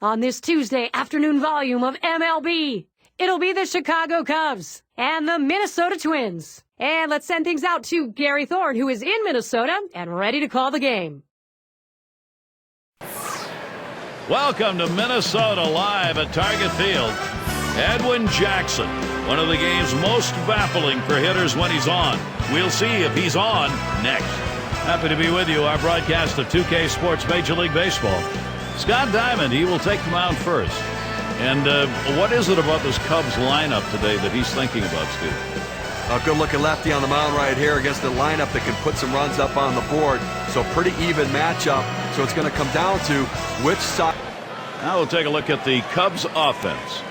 On this Tuesday afternoon volume of MLB, it'll be the Chicago Cubs and the Minnesota Twins. And let's send things out to Gary Thorne, who is in Minnesota and ready to call the game. Welcome to Minnesota Live at Target Field. Edwin Jackson, one of the game's most baffling for hitters when he's on. We'll see if he's on next. Happy to be with you, our broadcast of 2K Sports Major League Baseball. Scott Diamond, he will take the mound first. And what is it about this Cubs lineup today that he's thinking about, Steve? A good-looking lefty on the mound right here against the lineup that can put some runs up on the board. So pretty even matchup. So it's going to come down to which side. Now we'll take a look at the Cubs offense.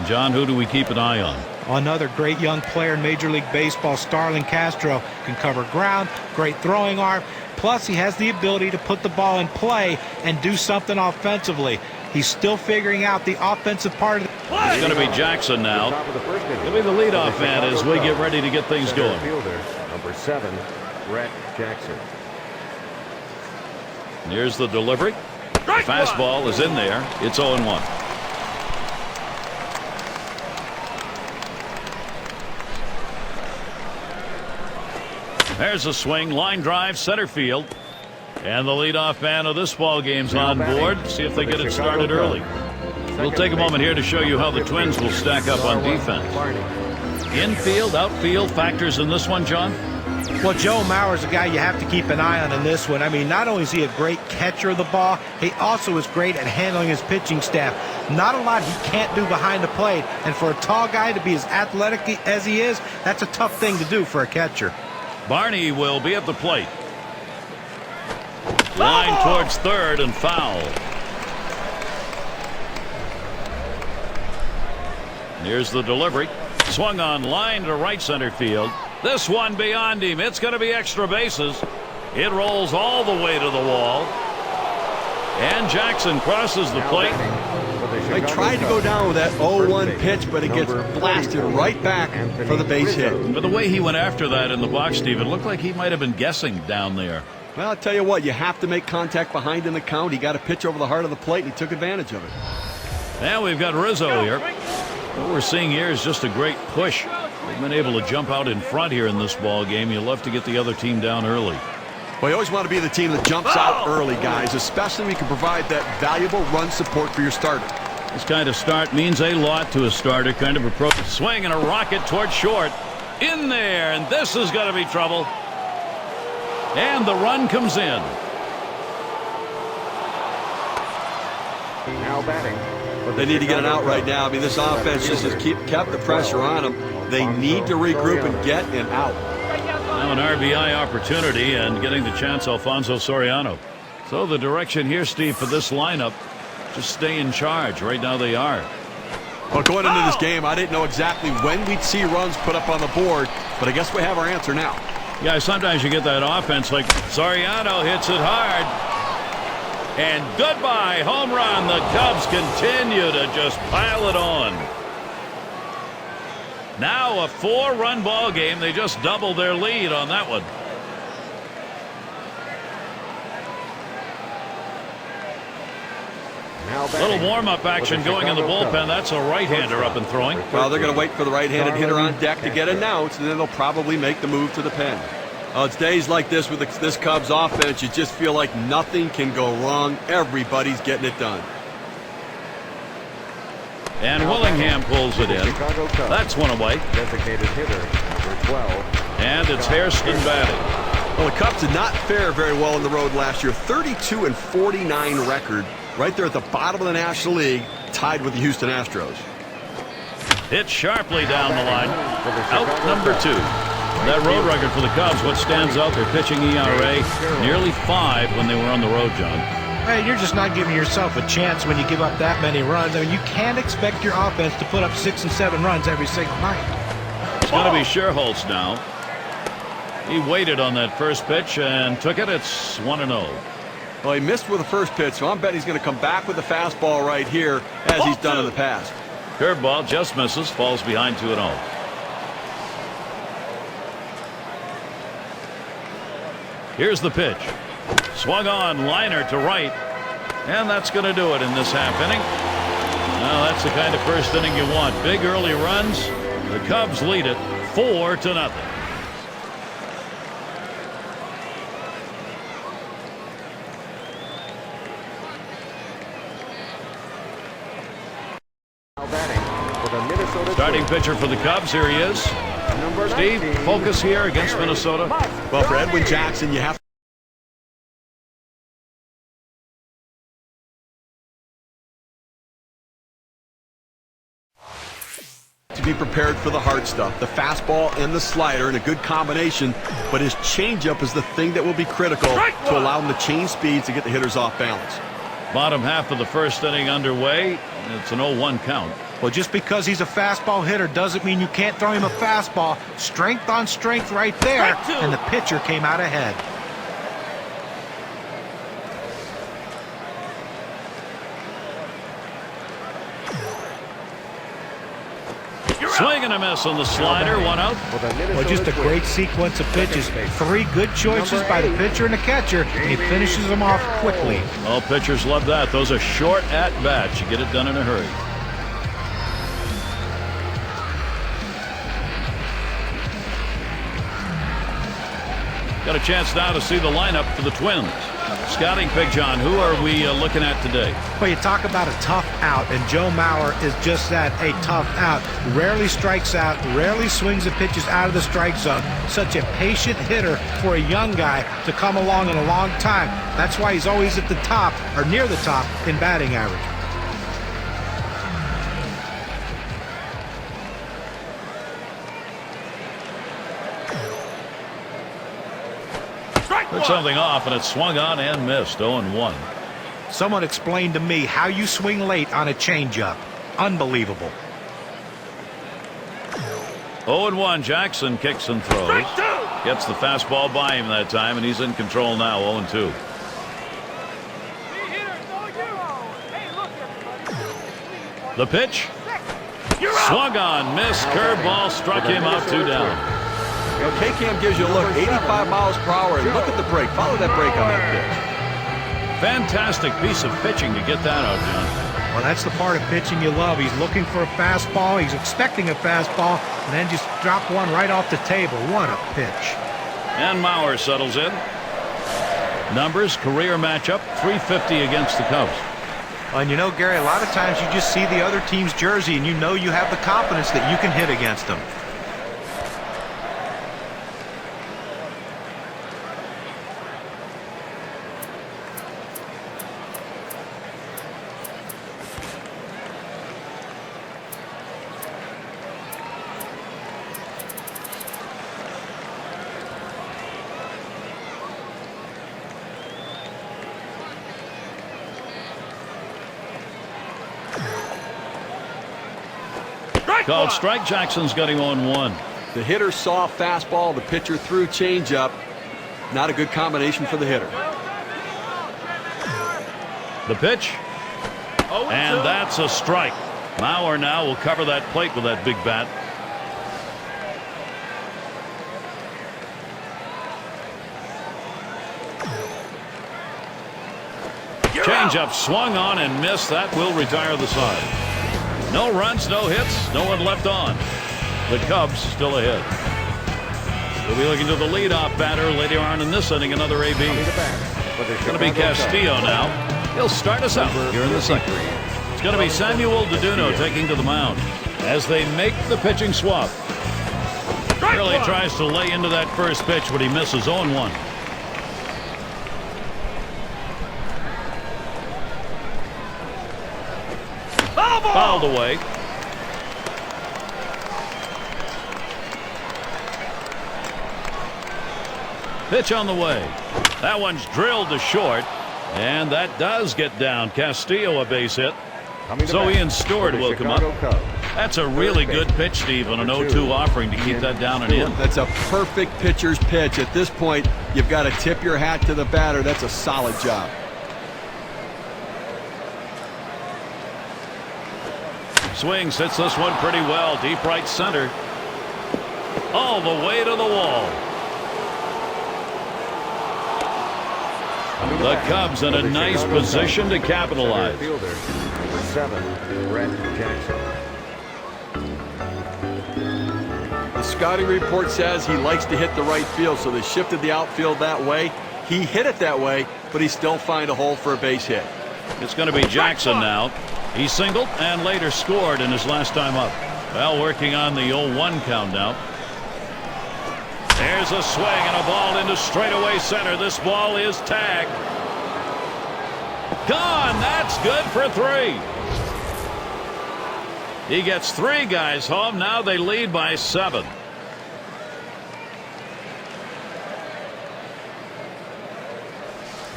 John, who do we keep an eye on? Another great young player in Major League Baseball, Starlin Castro, can cover ground, great throwing arm. Plus, he has the ability to put the ball in play and do something offensively. He's still figuring out the offensive part of the play. It's going to be Jackson now. He'll be the leadoff man as we get ready to get things going. Number 7, Brett Jackson. Here's the delivery. Fastball is in there. It's 0-1. There's a swing, line drive, center field. And the leadoff man of this ball game's on board. See if they get it started early. We'll take a moment here to show you how the Twins will stack up on defense. Infield, outfield factors in this one, John? Well, Joe Mauer's a guy you have to keep an eye on in this one. I mean, not only is he a great catcher of the ball, he also is great at handling his pitching staff. Not a lot he can't do behind the plate. And for a tall guy to be as athletic as he is, that's a tough thing to do for a catcher. Barney will be at the plate. Line towards third and foul. Here's the delivery. Swung on line to right center field. This one beyond him. It's going to be extra bases. It rolls all the way to the wall. And Jackson crosses the plate. They tried to go down with that 0-1 pitch, but it gets blasted right back for the base hit. But the way he went after that in the box, Steve, it looked like he might have been guessing down there. Well, I'll tell you what, you have to make contact behind in the count. He got a pitch over the heart of the plate, and he took advantage of it. Now we've got Rizzo here. What we're seeing here is just a great push. They've been able to jump out in front here in this ball game. You love to get the other team down early. Well, you always want to be the team that jumps out early, guys, especially when you can provide that valuable run support for your starter. This kind of start means a lot to a starter. Kind of approach. Swing and a rocket towards short. In there, and this is going to be trouble. And the run comes in. Now batting. They need to get an out right now. I mean, this offense just has kept the pressure on them. They need to regroup and get an out. Now an RBI opportunity and getting the chance, Alfonso Soriano. So the direction here, Steve, for this lineup, just stay in charge. Right now they are. Well, going into this game, I didn't know exactly when we'd see runs put up on the board, but I guess we have our answer now. Yeah, sometimes you get that offense like Soriano hits it hard. And goodbye, home run. The Cubs continue to just pile it on. Now a 4-run ball game. They just doubled their lead on that one. Little warm-up action going in the bullpen. That's a right-hander up and throwing. Well, they're going to wait for the right-handed hitter on deck to get an out, and then they'll probably make the move to the pen. It's days like this with this Cubs offense, you just feel like nothing can go wrong. Everybody's getting it done. And Willingham pulls it in. That's one away. Designated hitter, number 12. And it's Hairston batting. Well, the Cubs did not fare very well on the road last year. 32-49 record. Right there at the bottom of the National League, tied with the Houston Astros. Hit sharply down the line. Out number 2. That road record for the Cubs, what stands out, their pitching ERA, nearly 5 when they were on the road, John. Hey, you're just not giving yourself a chance when you give up that many runs. I mean, you can't expect your offense to put up 6 and 7 runs every single night. It's going to be Scherholtz now. He waited on that first pitch and took it. It's 1-0. Well, he missed with the first pitch, so I'm betting he's going to come back with the fastball right here, as he's done in the past. Curveball just misses, falls behind 2-0. Here's the pitch. Swung on, liner to right. And that's going to do it in this half inning. Now that's the kind of first inning you want. Big early runs. The Cubs lead it 4-0. Starting pitcher for the Cubs, here he is. Steve, focus here against Minnesota. Well, for Edwin Jackson, you have to be prepared for the hard stuff, the fastball and the slider in a good combination, but his changeup is the thing that will be critical to allow him to change speeds to get the hitters off balance. Bottom half of the first inning underway. It's an 0-1 count. Well, just because he's a fastball hitter doesn't mean you can't throw him a fastball. Strength on strength right there, and the pitcher came out ahead. Swing and a miss on the slider, 1 out. Well, just a great sequence of pitches. 3 good choices by the pitcher and the catcher, and he finishes them off quickly. All pitchers love that. Those are short at-bats. You get it done in a hurry. Got a chance now to see the lineup for the Twins. Scouting Big John, who are we looking at today? Well, you talk about a tough out, and Joe Mauer is just that, a tough out. Rarely strikes out, rarely swings the pitches out of the strike zone. Such a patient hitter for a young guy to come along in a long time. That's why he's always at the top, or near the top, in batting average. Took something off, and it swung on and missed. 0-1. Someone explained to me how you swing late on a changeup. Unbelievable. 0-1. Jackson kicks and throws. Gets the fastball by him that time, and he's in control now. 0-2. The pitch. Swung on, missed. Curveball struck him out, 2 down. You know, K-Cam gives you a look, 85 miles per hour, and look at the break. Follow that break on that pitch. Fantastic piece of pitching to get that out, John. Well, that's the part of pitching you love. He's looking for a fastball. He's expecting a fastball, and then just drop one right off the table. What a pitch. And Mauer settles in. Numbers, career matchup, .350 against the Cubs. And you know, Gary, a lot of times you just see the other team's jersey, and you know you have the confidence that you can hit against them. Called strike. Jackson's got him on 1. The hitter saw fastball, the pitcher threw changeup. Not a good combination for the hitter. The pitch. And that's a strike. Mauer now will cover that plate with that big bat. Changeup swung on and missed. That will retire the side. No runs, no hits, no one left on. The Cubs still ahead. We'll be looking to the leadoff batter later on in this inning. Another AB. It's going to be Castillo now. He'll start us out here in the second. It's going to be Samuel Deduno taking to the mound as they make the pitching swap. Really tries to lay into that first pitch, but he misses. 0-1. Fouled away. Pitch on the way. That one's drilled to short, and that does get down. Castillo a base hit. So Ian Stewart will come up. That's a really good pitch, Steve, on an 0-2 offering to keep that down and in. That's a perfect pitcher's pitch. At this point, you've got to tip your hat to the batter. That's a solid job. Swings, hits this one pretty well. Deep right center. All the way to the wall. The Cubs in a nice position to capitalize. Fielder, number 7, Brett Jackson. The scouting report says he likes to hit the right field, so they shifted the outfield that way. He hit it that way, but he still find a hole for a base hit. It's going to be Jackson now. He singled and later scored in his last time up. Well, working on the 0-1 count now. There's a swing and a ball into straightaway center. This ball is tagged. Gone. That's good for 3. He gets 3 guys home. Now they lead by 7.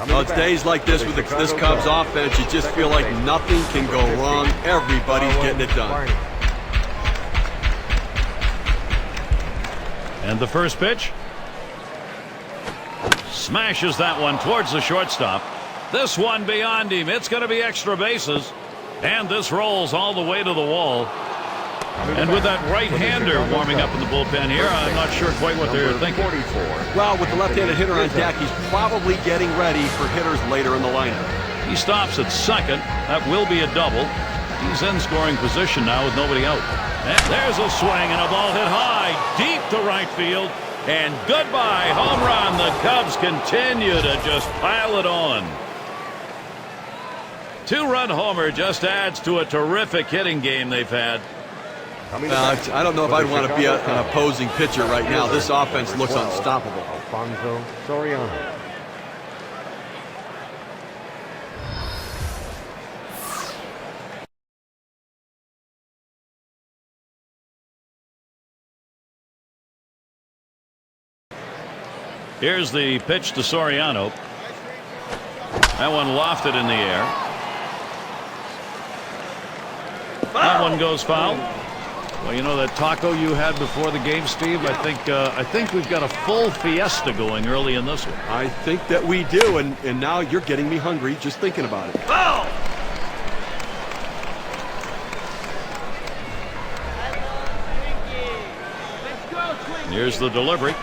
Well, it's days like this with this Cubs offense, you just feel like nothing can go wrong. Everybody's getting it done. And the first pitch. Smashes that one towards the shortstop. This one beyond him. It's going to be extra bases. And this rolls all the way to the wall. And with that right-hander warming up in the bullpen here, I'm not sure quite what they're thinking. Well, with the left-handed hitter on deck, he's probably getting ready for hitters later in the lineup. He stops at second. That will be a double. He's in scoring position now with nobody out. And there's a swing and a ball hit high, deep to right field. And goodbye, home run. The Cubs continue to just pile it on. 2-run homer just adds to a terrific hitting game they've had. I don't know if I'd want to be an opposing pitcher right now. This offense looks unstoppable. Alfonso Soriano. Here's the pitch to Soriano. That one lofted in the air. That one goes foul. Well, you know that taco you had before the game, Steve? I think we've got a full fiesta going early in this one. I think that we do, and now you're getting me hungry just thinking about it. Foul! Here's the delivery.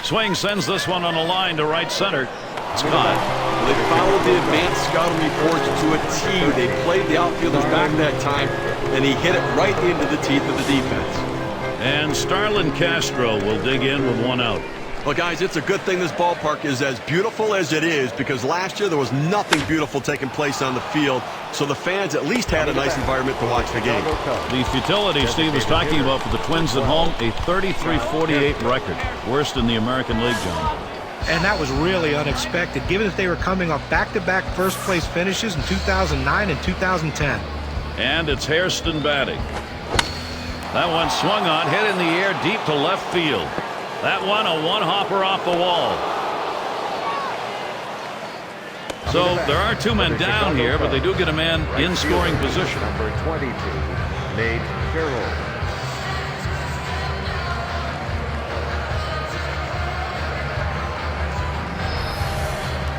Swing sends this one on a line to right center. It's caught. Well, they followed the advanced scouting reports to a T. They played the outfielders back that time, and he hit it right into the teeth of the defense. And Starlin Castro will dig in with 1 out. Well, guys, it's a good thing this ballpark is as beautiful as it is, because last year there was nothing beautiful taking place on the field, so the fans at least had a nice environment to watch the game. The futility Steve was talking about for the Twins at home, a 33-48 record. Worst in the American League, John. And that was really unexpected, given that they were coming off back-to-back first-place finishes in 2009 and 2010. And it's Hairston batting. That one swung on, hit in the air deep to left field. That one, a one-hopper off the wall. So there are 2 men down here, but they do get a man in scoring position. Number 22, Nate Sherrill.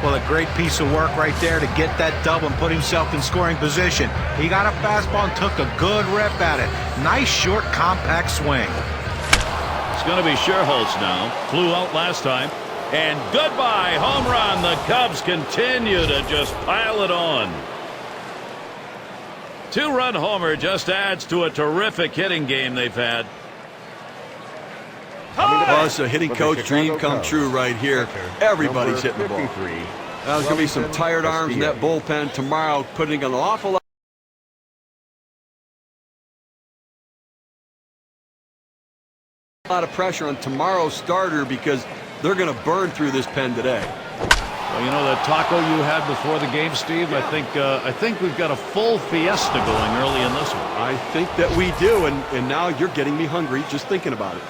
Well, a great piece of work right there to get that double and put himself in scoring position. He got a fastball and took a good rip at it. Nice, short, compact swing. It's going to be Sherholtz now. Flew out last time. And goodbye, home run. The Cubs continue to just pile it on. 2-run homer just adds to a terrific hitting game they've had. Well, it's a hitting coach dream come true right here. Everybody's hitting the ball. There's going to be some tired arms in that bullpen tomorrow, putting an awful lot of pressure on tomorrow's starter because they're going to burn through this pen today. Well, you know that taco you had before the game, Steve? I think we've got a full fiesta going early in this one. I think that we do, and now you're getting me hungry just thinking about it.